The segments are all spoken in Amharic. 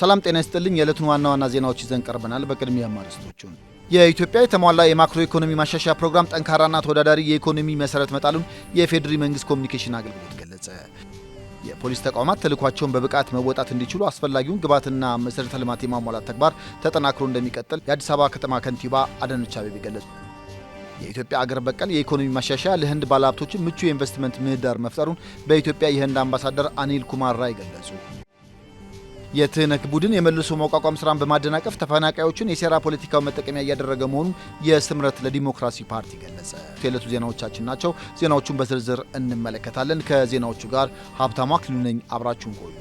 ሰላም ጤና ይስጥልኝ። የዕለቱን ዋና ዋና ዜናዎች ይዘን ቀርበናል። በቅድሚያ ማርስቶቹን የኢትዮጵያ የተሟላ የማክሮ ኢኮኖሚ ማሻሻያ ፕሮግራም ጠንካራና ተወዳዳሪ የኢኮኖሚ መሰረት መጣሉን የፌዴሪ መንግስት ኮሚኒኬሽን አገልግሎት ገለጸ። የፖሊስ ተቋማት ተልዕኳቸውን በብቃት መወጣት እንዲችሉ አስፈላጊውን ግብዓትና መሰረተ ልማት የማሟላት ተግባር ተጠናክሮ እንደሚቀጥል የአዲስ አበባ ከተማ ከንቲባ አዳነች አቤቤ ገለጹ። የኢትዮጵያ አገር በቀል የኢኮኖሚ ማሻሻያ ለህንድ ባለሀብቶች ምቹ የኢንቨስትመንት ምህዳር መፍጠሩን በኢትዮጵያ የህንድ አምባሳደር አኒል ኩማር ራይ ገለጹ። የትህነግ ቡድን የመልሶ ማቋቋም ስራን በማደናቀፍ ተፈናቃዮችን የሴራ ፖለቲካው መጠቀሚያ እያደረገ መሆኑን የስምረት ለዲሞክራሲ ፓርቲ ገለጸ። የዕለቱ ዜናዎቻችን ናቸው። ዜናዎቹን በዝርዝር እንመለከታለን። ከዜናዎቹ ጋር ሀብታሙ አክሊሉ ነኝ። አብራችሁን ቆዩ።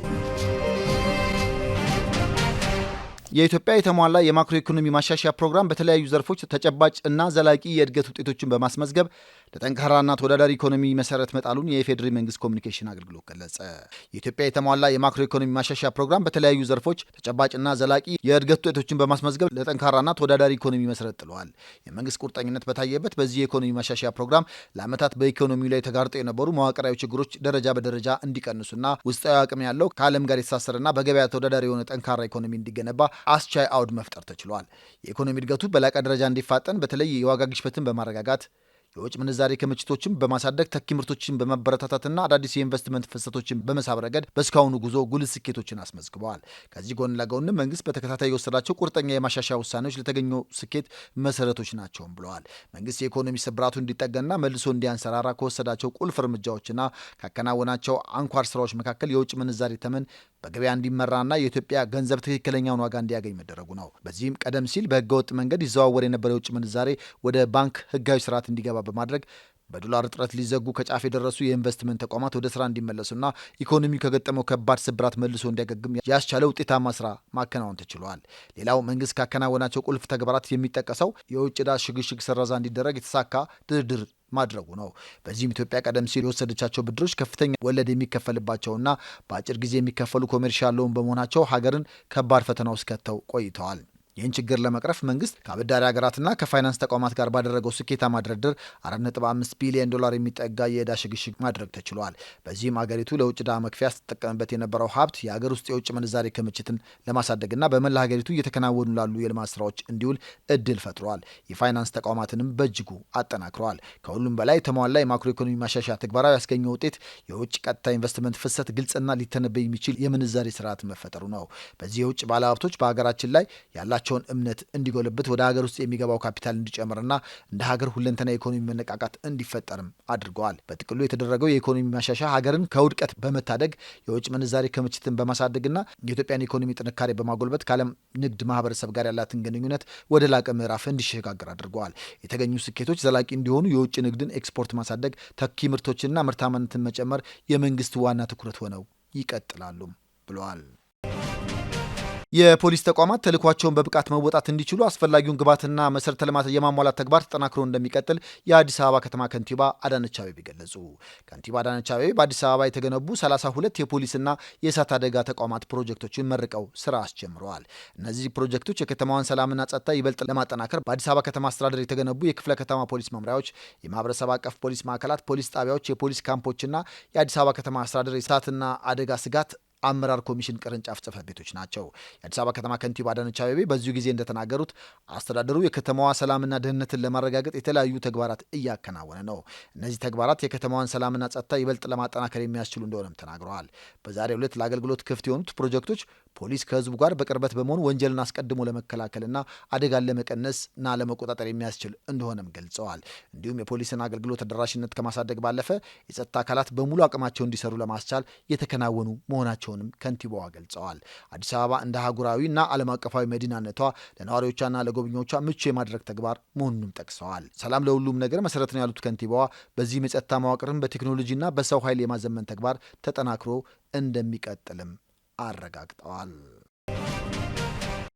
የኢትዮጵያ የተሟላ የማክሮ ኢኮኖሚ ማሻሻያ ፕሮግራም በተለያዩ ዘርፎች ተጨባጭ እና ዘላቂ የእድገት ውጤቶችን በማስመዝገብ ለጠንካራና ተወዳዳሪ ኢኮኖሚ መሰረት መጣሉን የፌዴሪ መንግስት ኮሚኒኬሽን አገልግሎት ገለጸ። የኢትዮጵያ የተሟላ የማክሮ ኢኮኖሚ ማሻሻያ ፕሮግራም በተለያዩ ዘርፎች ተጨባጭና ዘላቂ የእድገት ውጤቶችን በማስመዝገብ ለጠንካራና ተወዳዳሪ ኢኮኖሚ መሰረት ጥለዋል። የመንግስት ቁርጠኝነት በታየበት በዚህ የኢኮኖሚ ማሻሻያ ፕሮግራም ለዓመታት በኢኮኖሚው ላይ ተጋርጠው የነበሩ መዋቅራዊ ችግሮች ደረጃ በደረጃ እንዲቀንሱና ውስጣዊ አቅም ያለው ከዓለም ጋር የተሳሰረና በገበያ ተወዳዳሪ የሆነ ጠንካራ ኢኮኖሚ እንዲገነባ አስቻይ አውድ መፍጠር ተችሏል። የኢኮኖሚ እድገቱ በላቀ ደረጃ እንዲፋጠን በተለይ የዋጋ ግሽበትን በማረጋጋት የውጭ ምንዛሬ ክምችቶችን በማሳደግ ተኪ ምርቶችን በማበረታታትና አዳዲስ የኢንቨስትመንት ፍሰቶችን በመሳብ ረገድ በእስካሁኑ ጉዞ ጉልህ ስኬቶችን አስመዝግበዋል። ከዚህ ጎን ለጎን መንግስት በተከታታይ የወሰዳቸው ቁርጠኛ የማሻሻያ ውሳኔዎች ለተገኘው ስኬት መሰረቶች ናቸውም ብለዋል። መንግስት የኢኮኖሚ ስብራቱ እንዲጠገንና መልሶ እንዲያንሰራራ ከወሰዳቸው ቁልፍ እርምጃዎችና ካከናወናቸው አንኳር ስራዎች መካከል የውጭ ምንዛሬ ተመን በገበያ እንዲመራና የኢትዮጵያ ገንዘብ ትክክለኛውን ዋጋ እንዲያገኝ መደረጉ ነው። በዚህም ቀደም ሲል በህገወጥ መንገድ ይዘዋወር የነበረው የውጭ ምንዛሬ ወደ ባንክ ህጋዊ ስርዓት እንዲገባ በማድረግ በዶላር እጥረት ሊዘጉ ከጫፍ የደረሱ የኢንቨስትመንት ተቋማት ወደ ስራ እንዲመለሱና ኢኮኖሚው ከገጠመው ከባድ ስብራት መልሶ እንዲያገግም ያስቻለ ውጤታማ ስራ ማከናወን ተችሏል። ሌላው መንግስት ካከናወናቸው ቁልፍ ተግባራት የሚጠቀሰው የውጭ ዕዳ ሽግሽግ ስረዛ እንዲደረግ የተሳካ ድርድር ማድረጉ ነው። በዚህም ኢትዮጵያ ቀደም ሲል የወሰደቻቸው ብድሮች ከፍተኛ ወለድ የሚከፈልባቸውና በአጭር ጊዜ የሚከፈሉ ኮሜርሻል ሎን በመሆናቸው ሀገርን ከባድ ፈተና ውስጥ ከተው ቆይተዋል። ይህን ችግር ለመቅረፍ መንግስት ከአበዳሪ ሀገራትና ከፋይናንስ ተቋማት ጋር ባደረገው ስኬታማ ድርድር $4.5 ቢሊዮን የሚጠጋ የዕዳ ሽግሽግ ማድረግ ተችሏል። በዚህም አገሪቱ ለውጭ ዕዳ መክፈያ ስትጠቀምበት የነበረው ሀብት የሀገር ውስጥ የውጭ ምንዛሬ ክምችትን ለማሳደግና በመላ ሀገሪቱ እየተከናወኑ ላሉ የልማት ስራዎች እንዲውል እድል ፈጥሯል። የፋይናንስ ተቋማትንም በእጅጉ አጠናክረዋል። ከሁሉም በላይ የተሟላ የማክሮ ኢኮኖሚ ማሻሻያ ተግባራዊ ያስገኘው ውጤት የውጭ ቀጥታ ኢንቨስትመንት ፍሰት ግልጽና ሊተነበይ የሚችል የምንዛሬ ስርዓት መፈጠሩ ነው። በዚህ የውጭ ባለሀብቶች በሀገራችን ላይ ያላቸውን እምነት እንዲጎለብት ወደ ሀገር ውስጥ የሚገባው ካፒታል እንዲጨምርና እንደ ሀገር ሁለንተና የኢኮኖሚ መነቃቃት እንዲፈጠርም አድርገዋል። በጥቅሉ የተደረገው የኢኮኖሚ ማሻሻያ ሀገርን ከውድቀት በመታደግ የውጭ ምንዛሬ ክምችትን በማሳደግና የኢትዮጵያን ኢኮኖሚ ጥንካሬ በማጎልበት ከዓለም ንግድ ማህበረሰብ ጋር ያላትን ግንኙነት ወደ ላቀ ምዕራፍ እንዲሸጋገር አድርገዋል። የተገኙ ስኬቶች ዘላቂ እንዲሆኑ የውጭ ንግድን ኤክስፖርት ማሳደግ፣ ተኪ ምርቶችንና ምርታማነትን መጨመር የመንግስት ዋና ትኩረት ሆነው ይቀጥላሉ ብለዋል። የፖሊስ ተቋማት ተልዕኳቸውን በብቃት መወጣት እንዲችሉ አስፈላጊውን ግብዓትና መሰረተ ልማት የማሟላት ተግባር ተጠናክሮ እንደሚቀጥል የአዲስ አበባ ከተማ ከንቲባ አዳነች አቤቤ ገለጹ። ከንቲባ አዳነች አቤቤ በአዲስ አበባ የተገነቡ 32 የፖሊስና የእሳት አደጋ ተቋማት ፕሮጀክቶችን መርቀው ስራ አስጀምረዋል። እነዚህ ፕሮጀክቶች የከተማዋን ሰላምና ጸጥታ ይበልጥ ለማጠናከር በአዲስ አበባ ከተማ አስተዳደር የተገነቡ የክፍለ ከተማ ፖሊስ መምሪያዎች፣ የማህበረሰብ አቀፍ ፖሊስ ማዕከላት፣ ፖሊስ ጣቢያዎች፣ የፖሊስ ካምፖችና የአዲስ አበባ ከተማ አስተዳደር የእሳትና አደጋ ስጋት አመራር ኮሚሽን ቅርንጫፍ ጽሕፈት ቤቶች ናቸው። የአዲስ አበባ ከተማ ከንቲባ አዳነች አቤቤ በዚሁ ጊዜ እንደተናገሩት አስተዳደሩ የከተማዋ ሰላምና ደህንነትን ለማረጋገጥ የተለያዩ ተግባራት እያከናወነ ነው። እነዚህ ተግባራት የከተማዋን ሰላምና ጸጥታ ይበልጥ ለማጠናከር የሚያስችሉ እንደሆነም ተናግረዋል። በዛሬው ዕለት ለአገልግሎት ክፍት የሆኑት ፕሮጀክቶች ፖሊስ ከህዝቡ ጋር በቅርበት በመሆን ወንጀልን አስቀድሞ ለመከላከልና አደጋን ለመቀነስና ለመቆጣጠር የሚያስችል እንደሆነም ገልጸዋል። እንዲሁም የፖሊስን አገልግሎት ተደራሽነት ከማሳደግ ባለፈ የጸጥታ አካላት በሙሉ አቅማቸው እንዲሰሩ ለማስቻል የተከናወኑ መሆናቸውንም ከንቲባዋ ገልጸዋል። አዲስ አበባ እንደ አህጉራዊና ዓለም አቀፋዊ መዲናነቷ ለነዋሪዎቿና ለጎብኚዎቿ ምቹ የማድረግ ተግባር መሆኑንም ጠቅሰዋል። ሰላም ለሁሉም ነገር መሰረት ነው ያሉት ከንቲባዋ በዚህም የጸጥታ መዋቅርን በቴክኖሎጂና በሰው ኃይል የማዘመን ተግባር ተጠናክሮ እንደሚቀጥልም አረጋግጠዋል።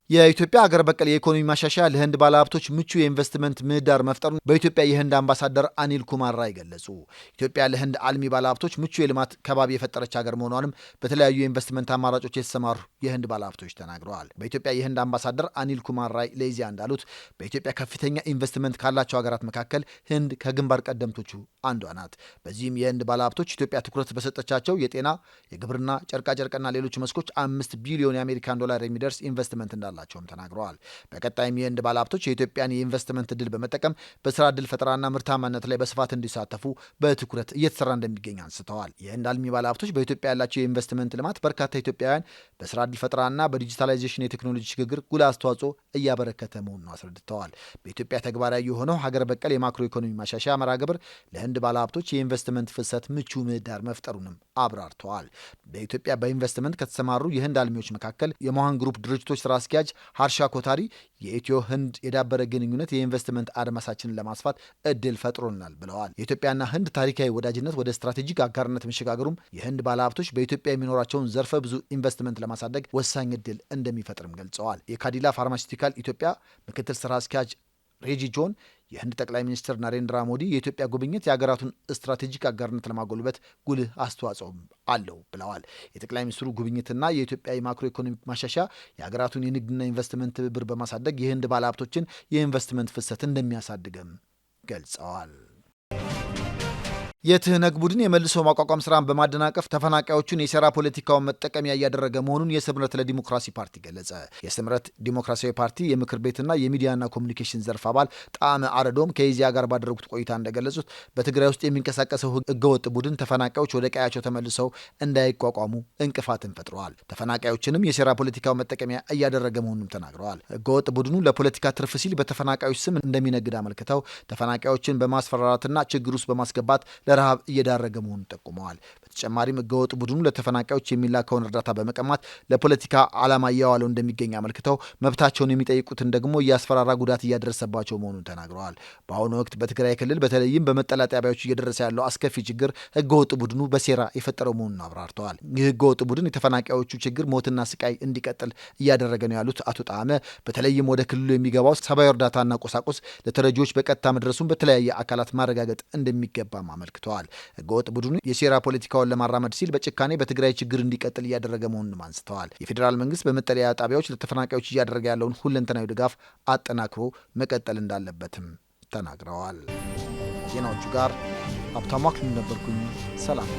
የኢትዮጵያ ሀገር በቀል የኢኮኖሚ ማሻሻያ ለህንድ ባለሀብቶች ምቹ የኢንቨስትመንት ምህዳር መፍጠሩን በኢትዮጵያ የህንድ አምባሳደር አኒል ኩማር ራይ ገለጹ። ኢትዮጵያ ለህንድ አልሚ ባለሀብቶች ምቹ የልማት ከባቢ የፈጠረች ሀገር መሆኗንም በተለያዩ የኢንቨስትመንት አማራጮች የተሰማሩ የህንድ ባለሀብቶች ተናግረዋል። በኢትዮጵያ የህንድ አምባሳደር አኒል ኩማር ራይ ለኢዜአ እንዳሉት በኢትዮጵያ ከፍተኛ ኢንቨስትመንት ካላቸው ሀገራት መካከል ህንድ ከግንባር ቀደምቶቹ አንዷ ናት። በዚህም የህንድ ባለሀብቶች ኢትዮጵያ ትኩረት በሰጠቻቸው የጤና፣ የግብርና፣ ጨርቃጨርቅና ሌሎች መስኮች 5 ቢሊዮን የአሜሪካን ዶላር የሚደርስ ኢንቨስትመንት እንዳላቸውም ተናግረዋል። በቀጣይም የህንድ ባለሀብቶች የኢትዮጵያን የኢንቨስትመንት እድል በመጠቀም በስራ እድል ፈጠራና ምርታማነት ላይ በስፋት እንዲሳተፉ በትኩረት እየተሰራ እንደሚገኝ አንስተዋል። የህንድ አልሚ ባለሀብቶች በኢትዮጵያ ያላቸው የኢንቨስትመንት ልማት በርካታ ኢትዮጵያውያን በስራ እድል ፈጠራና በዲጂታላይዜሽን የቴክኖሎጂ ሽግግር ጉልህ አስተዋጽኦ እያበረከተ መሆኑን አስረድተዋል። በኢትዮጵያ ተግባራዊ የሆነው ሀገር በቀል የማክሮ ኢኮኖሚ ማሻሻያ መርሃ ግብር ለህንድ ባለሀብቶች የኢንቨስትመንት ፍሰት ምቹ ምህዳር መፍጠሩንም አብራርተዋል። በኢትዮጵያ በኢንቨስትመንት ከተሰማሩ የህንድ አልሚዎች መካከል የሞሃን ግሩፕ ድርጅቶች ስራ አስኪያጅ ሀርሻ ኮታሪ የኢትዮ ህንድ የዳበረ ግንኙነት የኢንቨስትመንት አድማሳችንን ለማስፋት እድል ፈጥሮናል ብለዋል። የኢትዮጵያና ህንድ ታሪካዊ ወዳጅነት ወደ ስትራቴጂክ አጋርነት መሸጋገሩም የህንድ ባለሀብቶች በኢትዮጵያ የሚኖራቸውን ዘርፈ ብዙ ኢንቨስትመንት ለማሳደግ ወሳኝ እድል እንደሚፈጥርም ገልጸዋል። የካዲላ ፋርማሲውቲካል ኢትዮጵያ ምክትል ስራ አስኪያጅ ሬጂ ጆን የህንድ ጠቅላይ ሚኒስትር ናሬንድራ ሞዲ የኢትዮጵያ ጉብኝት የሀገራቱን ስትራቴጂክ አጋርነት ለማጎልበት ጉልህ አስተዋጽኦ አለው ብለዋል። የጠቅላይ ሚኒስትሩ ጉብኝትና የኢትዮጵያ የማክሮ ኢኮኖሚክ ማሻሻያ የሀገራቱን የንግድና ኢንቨስትመንት ትብብር በማሳደግ የህንድ ባለሀብቶችን የኢንቨስትመንት ፍሰት እንደሚያሳድግም ገልጸዋል። የትህነግ ቡድን የመልሶ ማቋቋም ስራን በማደናቀፍ ተፈናቃዮቹን የሴራ ፖለቲካውን መጠቀሚያ እያደረገ መሆኑን የስምረት ለዲሞክራሲ ፓርቲ ገለጸ። የስምረት ዲሞክራሲያዊ ፓርቲ የምክር ቤትና የሚዲያና ኮሚኒኬሽን ዘርፍ አባል ጣዕመ አረዶም ከኢዜአ ጋር ባደረጉት ቆይታ እንደገለጹት በትግራይ ውስጥ የሚንቀሳቀሰው ህገወጥ ቡድን ተፈናቃዮች ወደ ቀያቸው ተመልሰው እንዳይቋቋሙ እንቅፋትን ፈጥረዋል። ተፈናቃዮችንም የሴራ ፖለቲካው መጠቀሚያ እያደረገ መሆኑን ተናግረዋል። ህገወጥ ቡድኑ ለፖለቲካ ትርፍ ሲል በተፈናቃዮች ስም እንደሚነግድ አመልክተው ተፈናቃዮችን በማስፈራራትና ችግር ውስጥ በማስገባት ለረሃብ እየዳረገ መሆኑን ጠቁመዋል። በተጨማሪም ህገወጥ ቡድኑ ለተፈናቃዮች የሚላከውን እርዳታ በመቀማት ለፖለቲካ ዓላማ እያዋለው እንደሚገኝ አመልክተው መብታቸውን የሚጠይቁትን ደግሞ እያስፈራራ ጉዳት እያደረሰባቸው መሆኑን ተናግረዋል። በአሁኑ ወቅት በትግራይ ክልል በተለይም በመጠለያ ጣቢያዎች እየደረሰ ያለው አስከፊ ችግር ህገወጥ ቡድኑ በሴራ የፈጠረው መሆኑን አብራርተዋል። ይህ ህገወጥ ቡድን የተፈናቃዮቹ ችግር ሞትና ስቃይ እንዲቀጥል እያደረገ ነው ያሉት አቶ ጣዕመ በተለይም ወደ ክልሉ የሚገባው ሰብአዊ እርዳታና ቁሳቁስ ለተረጂዎች በቀጥታ መድረሱን በተለያየ አካላት ማረጋገጥ እንደሚገባም አመልክተዋል። ህገወጥ ቡድኑ የሴራ ፖለቲካውን ለማራመድ ሲል በጭካኔ በትግራይ ችግር እንዲቀጥል እያደረገ መሆኑንም አንስተዋል። የፌዴራል መንግስት በመጠለያ ጣቢያዎች ለተፈናቃዮች እያደረገ ያለውን ሁለንተናዊ ድጋፍ አጠናክሮ መቀጠል እንዳለበትም ተናግረዋል። ዜናዎቹ ጋር ሀብታሙ አክሊሉ ነበርኩኝ። ሰላም።